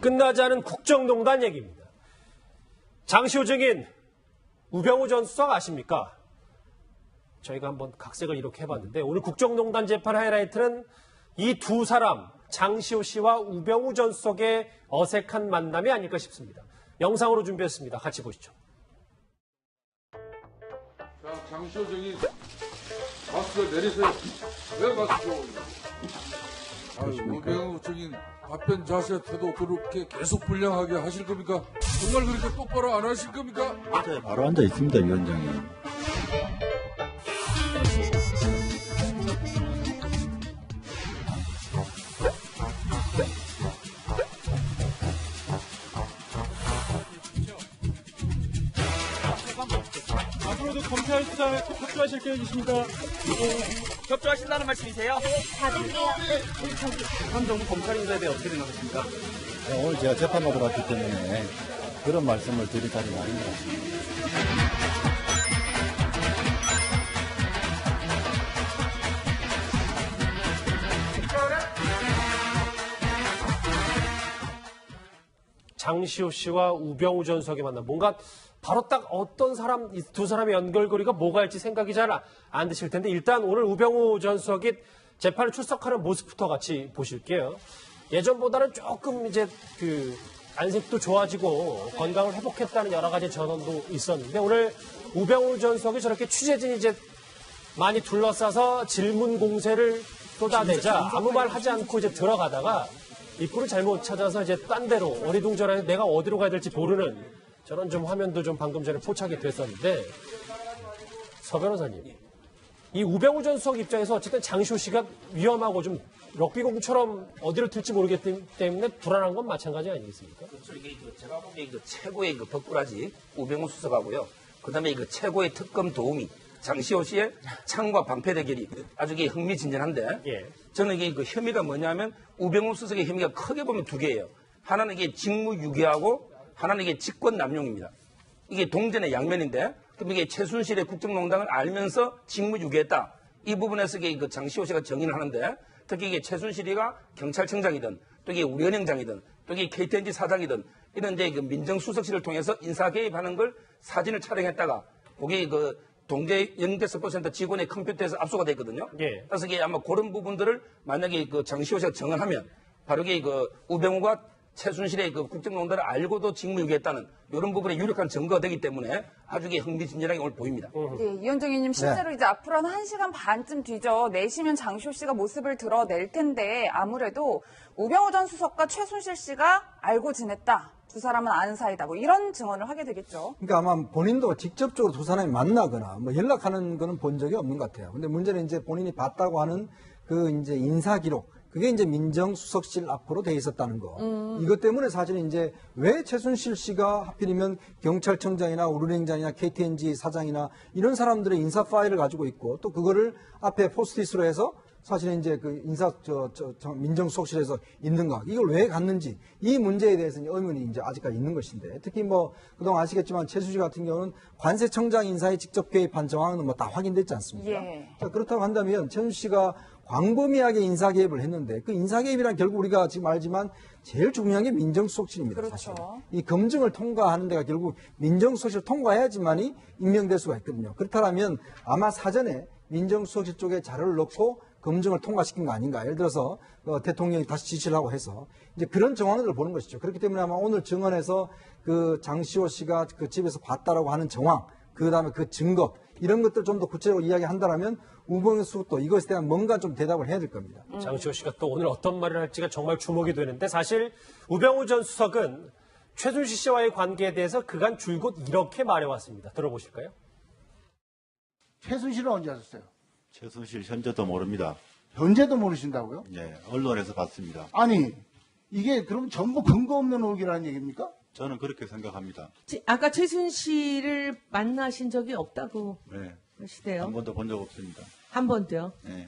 끝나지 않은 국정농단 얘기입니다. 장시호 증인 우병우 전 수석 아십니까? 저희가 한번 각색을 이렇게 해봤는데 오늘 국정농단 재판 하이라이트는 이 두 사람 장시호 씨와 우병우 전 수석의 어색한 만남이 아닐까 싶습니다. 영상으로 준비했습니다. 같이 보시죠. 자, 장시호 증인 마스크 내리세요. 왜 마스크 우병우 증인 답변 자세 태도 그렇게 계속 불량하게 하실 겁니까? 정말 그렇게 똑바로 안 하실 겁니까? 네, 바로 앉아 있습니다, 위원장님. 앞으로도 검찰 수사에 꼭 협조하실 계획이십니까? 협조하신다는 말씀이세요? 현 정부 검찰 인사에 대해 어떻게 생각하십니까? 네, 오늘 제가 재판받으러 왔기 때문에 그런 말씀을 드릴 자리는 아닌 것 같습니다. 장시호 씨와 우병우 전 수석의 만남. 뭔가 바로 딱 어떤 사람, 이 두 사람의 연결고리가 뭐가 있지 생각이 잘 안 드실 텐데 일단 오늘 우병우 전 수석이 재판에 출석하는 모습부터 같이 보실게요. 예전보다는 조금 이제 안색도 좋아지고 건강을 회복했다는 여러 가지 전언도 있었는데 오늘 우병우 전 수석이 저렇게 취재진이 이제 많이 둘러싸서 질문 공세를 쏟아내자 아무 말 하지 않고 이제 들어가다가 입구를 잘못 찾아서 이제 딴 데로 어리둥절해서 내가 어디로 가야 될지 모르는 저런 좀 화면도 좀 방금 전에 포착이 됐었는데 서 변호사님, 이 우병우 전 수석 입장에서 어쨌든 장시호 씨가 위험하고 좀 럭비공처럼 어디로 튈지 모르겠기 때문에 불안한 건 마찬가지 아니겠습니까? 그렇죠. 이게 제가 보기에 최고의 덕꾸라지 우병우 수석하고요. 그다음에 최고의 특검 도우미 장시호 씨의 창과 방패 대결이 아주 흥미진진한데 예. 저는 이게 혐의가 뭐냐면 우병우 수석의 혐의가 크게 보면 두 개예요. 하나는 이게 직무유기하고 하나는 이게 직권남용입니다. 이게 동전의 양면인데 그럼 이게 최순실의 국정농단을 알면서 직무유기했다. 이 부분에서 이게 장시호 씨가 정의를 하는데 특히 이게 최순실이가 경찰청장이든 또 이게 우리은행장이든 또 이게 KTNG 사장이든 이런 이제 민정수석실을 통해서 인사 개입하는 걸 사진을 촬영했다가 그게 동계 영대 스포센터 직원의 컴퓨터에서 압수가 됐거든요. 예. 그래서 이게 아마 그런 부분들을 만약에 장시호 씨가 정언하면 바로 이게 우병우가 최순실의 국정농단을 알고도 직무유기했다는 이런 부분에 유력한 증거가 되기 때문에 아주 흥미진진하게 오늘 보입니다. 네, 이현정님 실제로 이제 앞으로 한 1시간 반쯤 뒤져 내시면 장시호 씨가 모습을 드러낼 텐데 아무래도 우병우 전 수석과 최순실 씨가 알고 지냈다. 두 사람은 아는 사이다. 뭐 이런 증언을 하게 되겠죠. 그러니까 아마 본인도 직접적으로 두 사람이 만나거나 뭐 연락하는 거는 본 적이 없는 것 같아요. 근데 문제는 이제 본인이 봤다고 하는 이제 인사 기록. 그게 이제 민정수석실 앞으로 돼 있었다는 거. 이것 때문에 사실 이제 왜 최순실 씨가 하필이면 경찰청장이나 우리은행장이나 KTNG 사장이나 이런 사람들의 인사 파일을 가지고 있고 또 그거를 앞에 포스트잇으로 해서 사실은 이제 민정수석실에서 있는가. 이걸 왜 갔는지 이 문제에 대해서 의문이 이제 아직까지 있는 것인데 특히 그동안 아시겠지만 최순실 같은 경우는 관세청장 인사에 직접 개입한 정황은 다 확인됐지 않습니까? 예. 자, 그렇다고 한다면 최순실 씨가 광범위하게 인사 개입을 했는데 그 인사 개입이란 결국 우리가 지금 알지만 제일 중요한 게 민정수석실입니다. 그렇죠. 사실. 이 검증을 통과하는 데가 결국 민정수석실 통과해야지만이 임명될 수가 있거든요. 그렇다면 아마 사전에 민정수석실 쪽에 자료를 넣고 검증을 통과시킨 거 아닌가. 예를 들어서 대통령이 다시 지시를 하고 해서 이제 그런 정황들을 보는 것이죠. 그렇기 때문에 아마 오늘 증언에서 장시호 씨가 집에서 봤다라고 하는 정황, 그다음에 증거 이런 것들 좀 더 구체적으로 이야기한다라면 우병우 수석도 이것에 대한 뭔가 좀 대답을 해야 될 겁니다. 장시호 씨가 또 오늘 어떤 말을 할지가 정말 주목이 되는데 사실 우병우 전 수석은 최순실 씨와의 관계에 대해서 그간 줄곧 이렇게 말해왔습니다. 들어보실까요? 최순실은 언제 하셨어요? 최순실 현재도 모릅니다. 현재도 모르신다고요? 예, 언론에서 봤습니다. 아니, 이게 그럼 전부 근거 없는 의혹이라는 얘기입니까? 저는 그렇게 생각합니다. 아까 최순실을 만나신 적이 없다고 네, 하시대요. 한 번도 본 적 없습니다. 한 번도요? 네,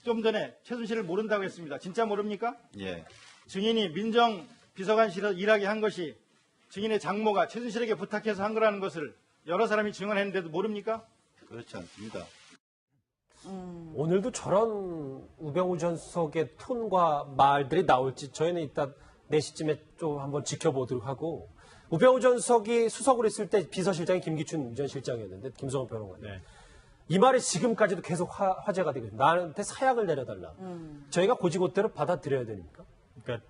좀 전에 최순실을 모른다고 했습니다. 진짜 모릅니까? 예, 증인이 민정비서관실에서 일하게 한 것이 증인의 장모가 최순실에게 부탁해서 한 거라는 것을 여러 사람이 증언했는데도 모릅니까? 그렇지 않습니다. 오늘도 저런 우병우 전 수석의 톤과 말들이 나올지 저희는 일단 4시쯤에 좀 한번 지켜보도록 하고 우병우 전 수석이 수석으로 있을 때 비서실장이 김기춘 전 실장이었는데 김성원 변호사님. 네. 이 말이 지금까지도 계속 화제가 되고 있습니다. 나한테 사약을 내려달라. 저희가 고지고대로 받아들여야 됩니까? 그러니까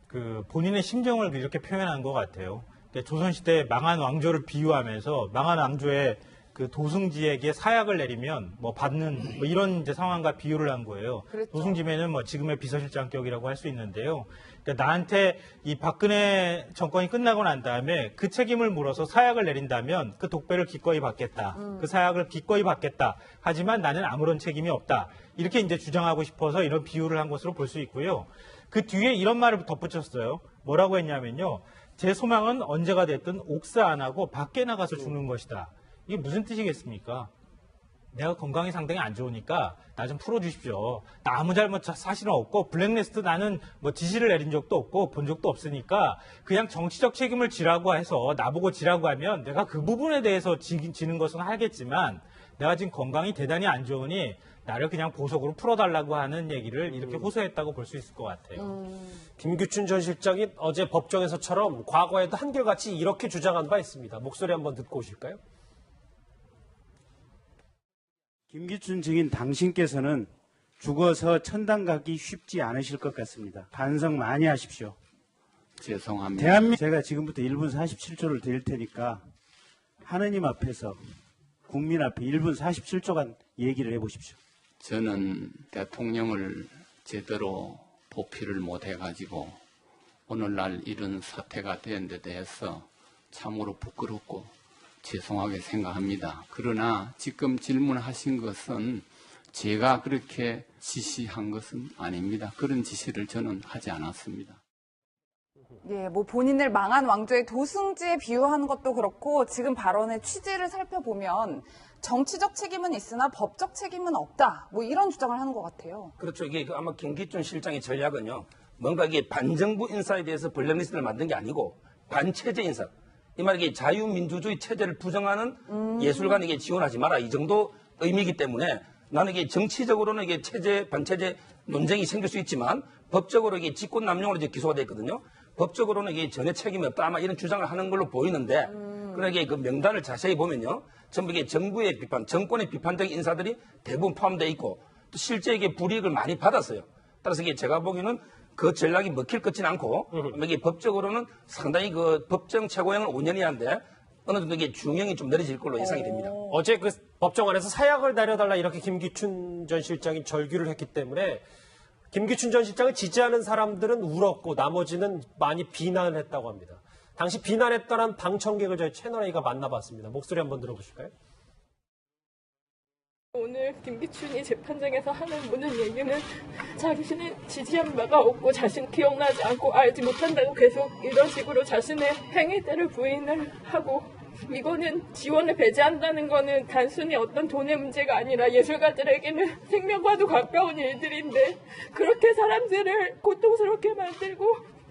그 본인의 심정을 이렇게 표현한 것 같아요. 그러니까 조선시대 망한 왕조를 비유하면서 망한 왕조의 그 도승지에게 사약을 내리면 뭐 받는 뭐 이런 이제 상황과 비유를 한 거예요. 그랬죠. 도승지면은 뭐 지금의 비서실장격이라고 할 수 있는데요. 그러니까 나한테 이 박근혜 정권이 끝나고 난 다음에 그 책임을 물어서 사약을 내린다면 그 독배를 기꺼이 받겠다. 그 사약을 기꺼이 받겠다. 하지만 나는 아무런 책임이 없다. 이렇게 이제 주장하고 싶어서 이런 비유를 한 것으로 볼 수 있고요. 그 뒤에 이런 말을 덧붙였어요. 뭐라고 했냐면요. 제 소망은 언제가 됐든 옥사 안 하고 밖에 나가서 죽는 것이다. 이게 무슨 뜻이겠습니까? 내가 건강이 상당히 안 좋으니까 나 좀 풀어주십시오. 나 아무 잘못 사실은 없고 블랙리스트 나는 뭐 지시를 내린 적도 없고 본 적도 없으니까 그냥 정치적 책임을 지라고 해서 나보고 지라고 하면 내가 그 부분에 대해서 지는 것은 하겠지만 내가 지금 건강이 대단히 안 좋으니 나를 그냥 보석으로 풀어달라고 하는 얘기를 이렇게 호소했다고 볼 수 있을 것 같아요. 김기춘 전 실장이 어제 법정에서처럼 과거에도 한결같이 이렇게 주장한 바 있습니다. 목소리 한번 듣고 오실까요? 김기춘 증인 당신께서는 죽어서 천당 가기 쉽지 않으실 것 같습니다. 반성 많이 하십시오. 죄송합니다. 대한민국 제가 지금부터 1분 47초를 드릴 테니까 하느님 앞에서 국민 앞에 1분 47초간 얘기를 해보십시오. 저는 대통령을 제대로 보필을 못해가지고 오늘날 이런 사태가 된 데 대해서 참으로 부끄럽고 죄송하게 생각합니다. 그러나 지금 질문하신 것은 제가 그렇게 지시한 것은 아닙니다. 그런 지시를 저는 하지 않았습니다. 예, 뭐 본인을 망한 왕조의 도승지에 비유하는 것도 그렇고 지금 발언의 취지를 살펴보면 정치적 책임은 있으나 법적 책임은 없다. 뭐 이런 주장을 하는 것 같아요. 그렇죠. 이게 아마 김기춘 실장의 전략은요. 뭔가 이게 반정부 인사에 대해서 블랙리스트를 만든 게 아니고 반체제 인사. 이 말 이게 자유민주주의 체제를 부정하는 예술가에게 지원하지 마라. 이 정도 의미이기 때문에 나는 이게 정치적으로는 이게 체제, 반체제 논쟁이 생길 수 있지만 법적으로 이게 직권남용으로 이제 기소가 됐거든요. 법적으로는 이게 전혀 책임이 없다. 아마 이런 주장을 하는 걸로 보이는데 그러나 이게 그 명단을 자세히 보면요. 전부 이게 정부의 비판, 정권의 비판적인 인사들이 대부분 포함되어 있고 또 실제 이게 불이익을 많이 받았어요. 따라서 이게 제가 보기에는 그 전략이 먹힐 것 같지는 않고 이게 법적으로는 상당히 그 법정 최고형은 5년이한데 어느 정도 이게 중형이 좀 내려질 걸로 예상이 됩니다. 어제 그 법정 안에서 사약을 내려달라 이렇게 김기춘 전 실장이 절규를 했기 때문에 김기춘 전 실장을 지지하는 사람들은 울었고 나머지는 많이 비난을 했다고 합니다. 당시 비난했다는 방청객을 저희 채널A가 만나봤습니다. 목소리 한번 들어보실까요? 오늘 김기춘이 재판장에서 하는 모든 얘기는 자신은 지지한 바가 없고 자신 기억나지 않고 알지 못한다고 계속 이런 식으로 자신의 행위들을 부인을 하고 이거는 지원을 배제한다는 거는 단순히 어떤 돈의 문제가 아니라 예술가들에게는 생명과도 가까운 일들인데 그렇게 사람들을 고통스럽게 만들고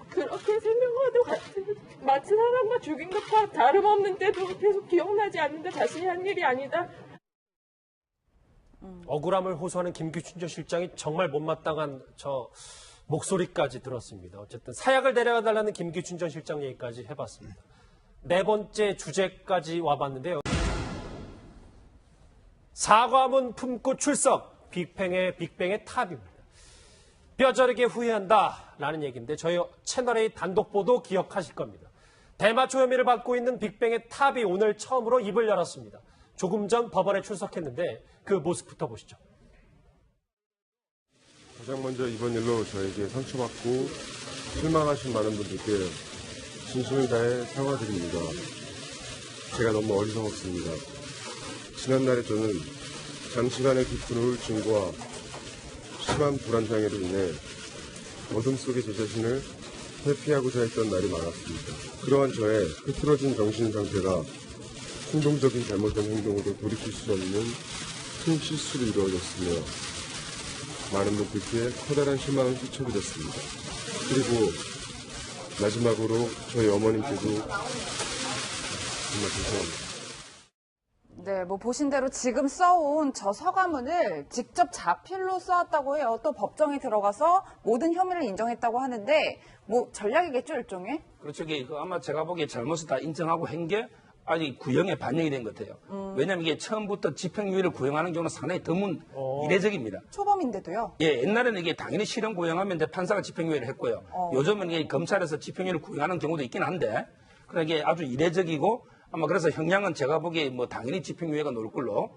그렇게 생명과도 같은 마치 사람과 죽인 것과 다름없는데도 계속 기억나지 않는데 자신이 한 일이 아니다. 억울함을 호소하는 김기춘 전 실장이 정말 못마땅한 저 목소리까지 들었습니다. 어쨌든 사약을 내려달라는 김기춘 전 실장 얘기까지 해봤습니다. 네 번째 주제까지 와봤는데요. 사과문 품고 출석, 빅뱅의 탑입니다. 뼈저리게 후회한다라는 얘기인데 저희 채널A 단독 보도 기억하실 겁니다. 대마초 혐의를 받고 있는 빅뱅의 탑이 오늘 처음으로 입을 열었습니다. 조금 전 법원에 출석했는데 그 모습부터 보시죠. 가장 먼저 이번 일로 저에게 상처받고 실망하신 많은 분들께 진심을 다해 사과드립니다. 제가 너무 어리석었습니다. 지난날에 저는 장시간의 깊은 우울증과 심한 불안장애로 인해 어둠 속에 제 자신을 회피하고자 했던 날이 많았습니다. 그러한 저의 흐트러진 정신 상태가 충동적인 잘못된 행동으로 돌이킬 수 없는 큰 실수로 이루어졌으며 많은 분들께 커다란 실망을 끼쳐드렸습니다. 그리고 마지막으로 저희 어머님께도 정말 죄송합니다. 네, 뭐 보신 대로 지금 써온 저 서가문을 직접 자필로 써왔다고 해요. 또 법정에 들어가서 모든 혐의를 인정했다고 하는데 뭐 전략이겠죠, 일종의? 그렇죠. 이게 아마 제가 보기에 잘못을 다 인정하고 한 게 아직 구형에 반영이 된 것 같아요. 왜냐하면 이게 처음부터 집행유예를 구형하는 경우는 상당히 드문 이례적입니다. 초범인데도요? 예, 옛날에는 이게 당연히 실형 구형하면 이제 판사가 집행유예를 했고요. 요즘은 이게 검찰에서 집행유예를 구형하는 경우도 있긴 한데, 그러나 이게 아주 이례적이고 아마 그래서 형량은 제가 보기에 뭐 당연히 집행유예가 나올 걸로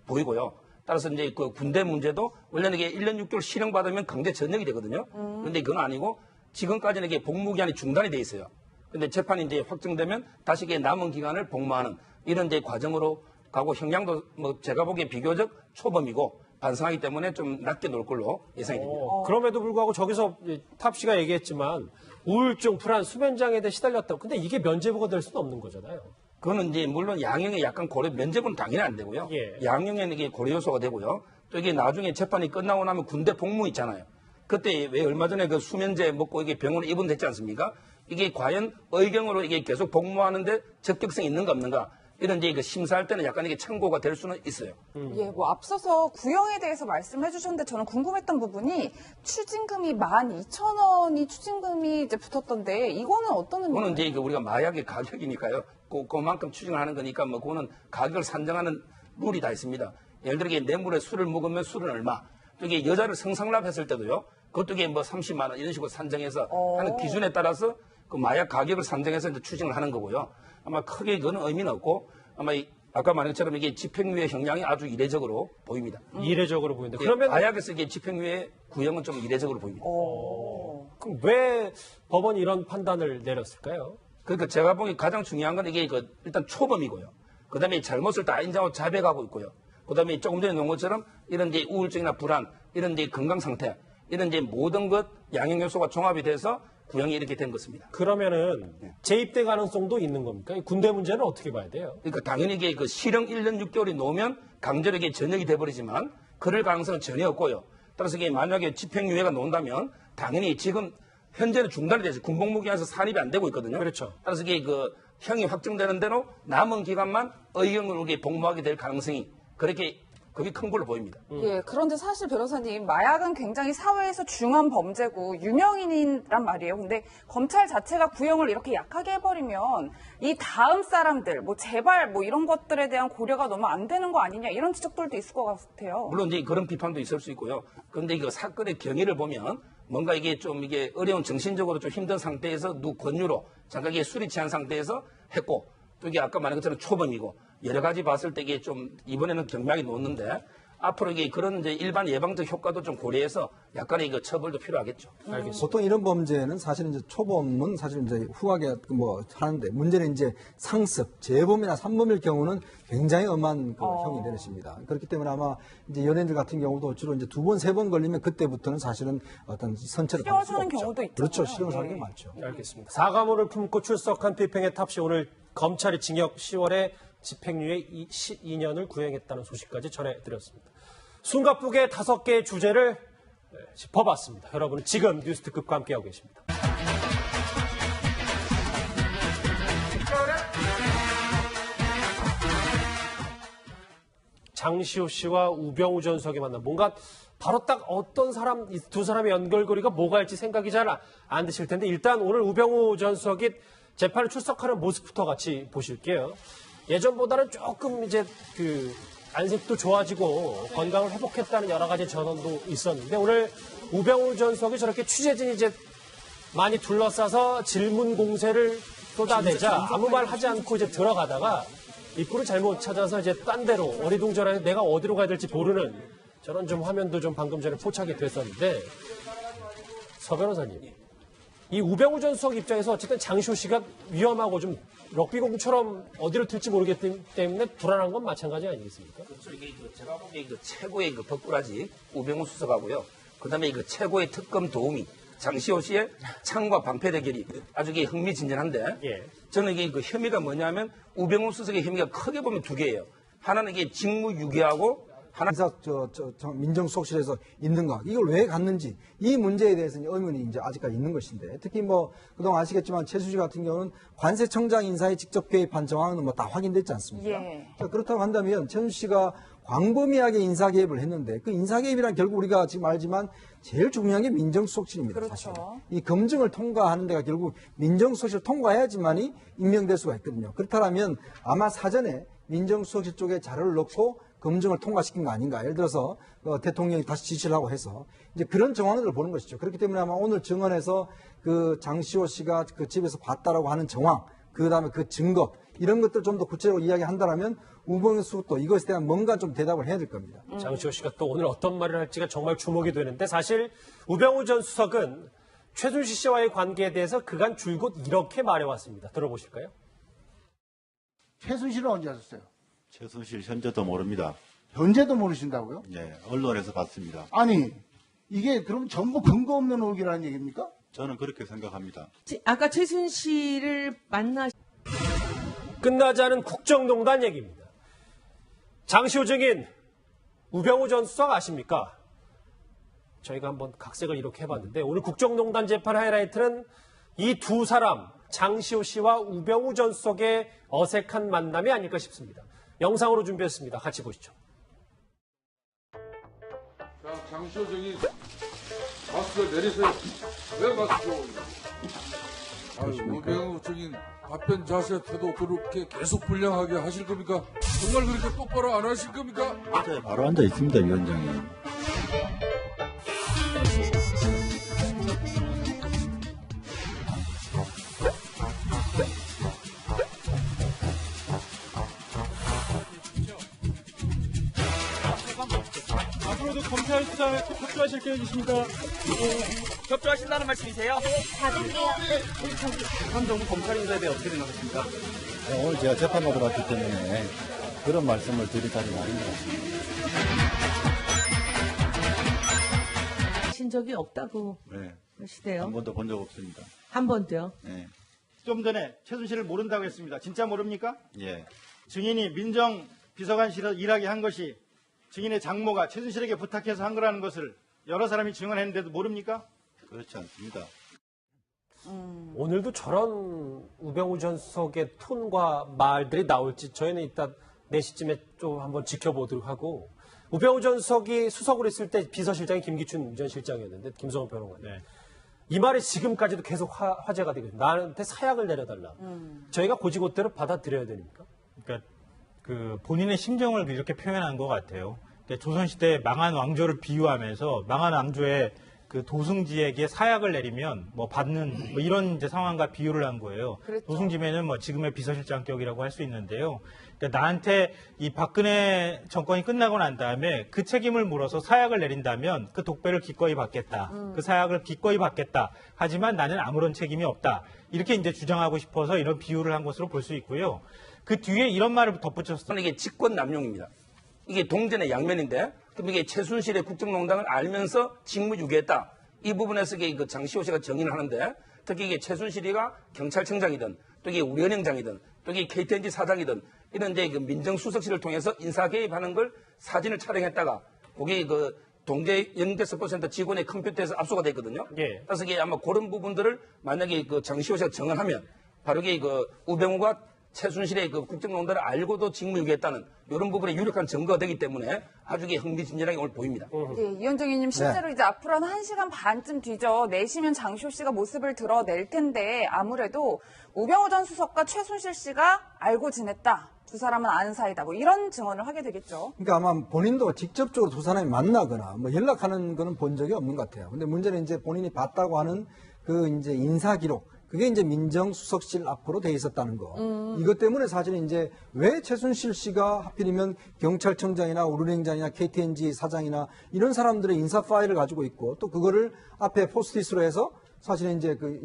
보이고요. 따라서 이제 그 군대 문제도 원래는 이게 1년 6개월 실형 받으면 강제 전역이 되거든요. 그런데 그건 아니고 지금까지는 이게 복무기한이 중단이 돼 있어요. 근데 재판이 이제 확정되면 다시 이게 남은 기간을 복무하는 이런 이제 과정으로 가고 형량도 뭐 제가 보기에 비교적 초범이고 반성하기 때문에 좀 낮게 놓을 걸로 예상이 됩니다. 그럼에도 불구하고 저기서 탑 씨가 얘기했지만 우울증, 불안, 수면장애에 시달렸다고. 근데 이게 면죄부가 될 수는 없는 거잖아요. 그거는 이제 물론 양형에 약간 고려, 면제부는 당연히 안 되고요. 예. 양형에는 이게 고려 요소가 되고요. 또 이게 나중에 재판이 끝나고 나면 군대 복무 있잖아요. 그때 왜 얼마 전에 그 수면제 먹고 이게 병원에 입원됐지 않습니까? 이게 과연 의경으로 이게 계속 복무하는데 적격성이 있는가 없는가? 이런 이제 그 심사할 때는 약간 이게 참고가 될 수는 있어요. 예, 뭐 앞서서 구형에 대해서 말씀해 주셨는데 저는 궁금했던 부분이 추징금이 12,000원이 추징금이 이제 붙었던데 이거는 어떤 의미예요? 그거는 이제 우리가 마약의 가격이니까요. 그만큼 추징을 하는 거니까 뭐 그거는 가격을 산정하는 룰이 다 있습니다. 예를 들어 뇌물에 술을 먹으면 술은 얼마. 또 이게 여자를 성상납했을 때도요. 그것도 이게 뭐 30만 원 이런 식으로 산정해서 하는 기준에 따라서 그 마약 가격을 산정해서 이제 추징을 하는 거고요. 아마 크게 그거는 의미는 없고 아마 아까 말한 것처럼 이게 집행유예 형량이 아주 이례적으로 보입니다. 이례적으로 보인다. 예, 그러면 마약에서 이게 집행유예 구형은 좀 이례적으로 보입니다. 그럼 왜 법원이 이런 판단을 내렸을까요? 그러니까 제가 보기 가장 중요한 건 이게 일단 초범이고요. 그다음에 잘못을 다 인정하고 자백하고 있고요. 그다음에 조금 전에 놓은 것처럼 이런 이제 우울증이나 불안, 이런 이제 건강 상태, 이런 이제 모든 것 양형 요소가 종합이 돼서 구형이 이렇게 된 것입니다. 그러면은 재입대 가능성도 있는 겁니까? 이 군대 문제는 어떻게 봐야 돼요? 그러니까 당연히 이게 그 실형 1년 6개월이 놓으면 강제로 이게 전역이 돼버리지만 그럴 가능성은 전혀 없고요. 따라서 이게 만약에 집행유예가 나온다면 당연히 지금 현재는 중단이 돼서 군복무기한에서 산입이 안 되고 있거든요. 그렇죠. 따라서 이게 그 형이 확정되는 대로 남은 기간만 의경으로 이게 복무하게 될 가능성이 그렇게 그게 큰 걸로 보입니다. 예, 그런데 사실 변호사님, 마약은 굉장히 사회에서 중한 범죄고 유명인이란 말이에요. 근데 검찰 자체가 구형을 이렇게 약하게 해버리면 이 다음 사람들, 뭐 재발 뭐 이런 것들에 대한 고려가 너무 안 되는 거 아니냐 이런 지적들도 있을 것 같아요. 물론 이제 그런 비판도 있을 수 있고요. 그런데 이거 사건의 경위를 보면 뭔가 이게 좀 이게 어려운 정신적으로 좀 힘든 상태에서 누 권유로 잠깐 이게 술이 취한 상태에서 했고 또 이게 아까 말한 것처럼 초범이고 여러 가지 봤을 때 이게 좀 이번에는 경량이 놓는데 앞으로 이게 그런 이제 일반 예방적 효과도 좀 고려해서 약간의 이거 처벌도 필요하겠죠. 알겠습니다. 보통 이런 범죄는 사실은 이제 초범은 사실 이제 후하게 뭐 하는데 문제는 이제 상습, 재범이나 삼범일 경우는 굉장히 엄한 그 형이 내려집니다. 그렇기 때문에 아마 이제 연예인들 같은 경우도 주로 이제 2번, 3번 걸리면 그때부터는 사실은 어떤 선처를 받을 수가 실형을 하는 없죠. 경우도 있죠. 그렇죠. 실형을 하는 게 많죠. 알겠습니다. 사과문을 품고 출석한 피평의 탑시 오늘 검찰이 징역 10월에 집행유예 12년을 구형했다는 소식까지 전해드렸습니다. 숨가쁘게 5개의 주제를 짚어봤습니다. 여러분은 지금 뉴스특급과 함께하고 계십니다. 장시호 씨와 우병우 전 수석의 만남. 뭔가 바로 딱 어떤 사람, 이 두 사람의 연결고리가 뭐가 할지 생각이 잘 안 드실 텐데 일단 오늘 우병우 전 수석이 재판에 출석하는 모습부터 같이 보실게요. 예전보다는 조금 이제 안색도 좋아지고 건강을 회복했다는 여러 가지 전언도 있었는데 오늘 우병우 전 수석이 저렇게 취재진이 이제 많이 둘러싸서 질문 공세를 쏟아내자 아무 말 하지 않고 이제 들어가다가 입구를 잘못 찾아서 이제 딴 데로 어리둥절해서 내가 어디로 가야 될지 모르는 저런 좀 화면도 좀 방금 전에 포착이 됐었는데 서 변호사님 이 우병우 전 수석 입장에서 어쨌든 장시호 씨가 위험하고 좀 럭비공처럼 어디로 튈지 모르겠기 때문에 불안한 건 마찬가지 아니겠습니까? 그렇죠. 이게 제가 보기에 최고의 덕꾸라지 우병우 수석하고요. 그다음에 최고의 특검 도우미 장시호 씨의 창과 방패 대결이 아주 이게 흥미진진한데 저는 이게 혐의가 뭐냐면 우병우 수석의 혐의가 크게 보면 2개예요. 하나는 이게 직무유기하고 인사 민정수석실에서 있는가, 이걸 왜 갔는지 이 문제에 대해서는 의문이 이제 아직까지 있는 것인데, 특히 뭐 그동안 아시겠지만 최순실 같은 경우는 관세청장 인사에 직접 개입한 정황은 뭐 다 확인됐지 않습니까? 예. 자, 그렇다고 한다면 최순실 씨가 광범위하게 인사 개입을 했는데, 그 인사 개입이란 결국 우리가 지금 알지만 제일 중요한 게 민정수석실입니다. 그렇죠. 사실. 이 검증을 통과하는 데가 결국 민정수석실 통과해야지만이 임명될 수가 있거든요. 그렇다면 아마 사전에 민정수석실 쪽에 자료를 넣고 검증을 통과시킨 거 아닌가. 예를 들어서 대통령이 다시 지시를 하고 해서 이제 그런 정황들을 보는 것이죠. 그렇기 때문에 아마 오늘 증언에서 그 장시호 씨가 그 집에서 봤다라고 하는 정황, 그 다음에 그 증거, 이런 것들 좀 더 구체적으로 이야기한다라면 우병우 수석도 이것에 대한 뭔가 좀 대답을 해야 될 겁니다. 장시호 씨가 또 오늘 어떤 말을 할지가 정말 주목이 되는데, 사실 우병우 전 수석은 최순실 씨와의 관계에 대해서 그간 줄곧 이렇게 말해왔습니다. 들어보실까요? 최순실은 언제 하셨어요? 최순실 현재도 모릅니다. 현재도 모르신다고요? 예, 언론에서 봤습니다. 아니, 이게 그럼 전부 근거 없는 의혹이라는 얘기입니까? 저는 그렇게 생각합니다. 아까 최순실을 끝나지 않은 국정농단 얘기입니다. 장시호 증인, 우병우 전 수석 아십니까? 저희가 한번 각색을 이렇게 해봤는데, 오늘 국정농단 재판 하이라이트는 이 두 사람, 장시호 씨와 우병우 전 수석의 어색한 만남이 아닐까 싶습니다. 영상으로 준비했습니다. 같이 보시죠. 자, 장시호 증인 마스크 내리세요. 왜 마스크? 우병우 증인 답변 자세 태도 그렇게 계속 불량하게 하실 겁니까? 정말 그렇게 똑바로 안 하실 겁니까? 바로 앉아 있습니다, 위원장님. 앞으로도 검찰 수사에 협조하실 계획이십니까? 협조하신다는 말씀이세요? 현 정부 검찰 인사에 대해 어떻게 생각하십니까? 오늘 제가 재판받으러 왔기 때문에 그런 말씀을 드릴 자리는 아닌 것 같습니다. 하신 적이 없다고 네. 그러시대요. 한 번도 본 적 없습니다. 한 번도요? 네. 좀 전에 최순실을 모른다고 했습니다. 진짜 모릅니까? 예. 증인이 민정비서관실에서 일하게 한 것이 증인의 장모가 최순실에게 부탁해서 한 거라는 것을 여러 사람이 증언했는데도 모릅니까? 그렇지 않습니다. 오늘도 저런 우병우 전 수석의 톤과 말들이 나올지 저희는 이따 4시쯤에 좀 한번 지켜보도록 하고, 우병우 전 수석이 수석으로 있을 때 비서실장이 김기춘 전 실장이었는데, 김성원 변호관. 네. 이 말이 지금까지도 계속 화제가 되거든요. 나한테 사약을 내려달라. 저희가 고지고대로 받아들여야 됩니까? 그러니까 그 본인의 심정을 이렇게 표현한 것 같아요. 그러니까 조선시대 망한 왕조를 비유하면서 망한 왕조의 그 도승지에게 사약을 내리면 뭐 받는 뭐 이런 이제 상황과 비유를 한 거예요. 그렇죠. 도승지면은 뭐 지금의 비서실장격이라고 할 수 있는데요. 그러니까 나한테 이 박근혜 정권이 끝나고 난 다음에 그 책임을 물어서 사약을 내린다면 그 독배를 기꺼이 받겠다. 그 사약을 기꺼이 받겠다. 하지만 나는 아무런 책임이 없다. 이렇게 이제 주장하고 싶어서 이런 비유를 한 것으로 볼 수 있고요. 그 뒤에 이런 말을 덧붙였어요. 이게 직권 남용입니다. 이게 동전의 양면인데, 그럼 이게 최순실의 국정농단을 알면서 직무유기했다. 이 부분에서 이게 그 장시호 씨가 정의를 하는데, 특히 이게 최순실이가 경찰청장이든, 또 이게 우리은행장이든, 또 이게 KTNG 사장이든, 이런 이제 그 민정수석실을 통해서 인사 개입하는 걸 사진을 촬영했다가, 거기 그 동계 영대스포센터 직원의 컴퓨터에서 압수가 됐거든요. 예. 그래서 이게 아마 그런 부분들을 만약에 그 장시호 씨가 정언하면, 바로 이게 그 우병우가 최순실의 그 국정농단을 알고도 직무유기했다는 이런 부분에 유력한 증거가 되기 때문에 아주 흥미진진하게 오늘 보입니다. 네, 이현정 의원님 실제로 이제 앞으로 한 1시간 반쯤 뒤져 4시면 장시호 씨가 모습을 드러낼 텐데, 아무래도 우병우 전 수석과 최순실 씨가 알고 지냈다. 두 사람은 아는 사이다. 뭐 이런 증언을 하게 되겠죠. 그러니까 아마 본인도 직접적으로 두 사람이 만나거나 뭐 연락하는 거는 본 적이 없는 것 같아요. 근데 문제는 이제 본인이 봤다고 하는 그 이제 인사 기록, 그게 이제 민정수석실 앞으로 돼 있었다는 거. 이것 때문에 사실은 이제 왜 최순실 씨가 하필이면 경찰청장이나 우리은행장이나 KTNG 사장이나 이런 사람들의 인사 파일을 가지고 있고, 또 그거를 앞에 포스트잇으로 해서 사실은 이제 그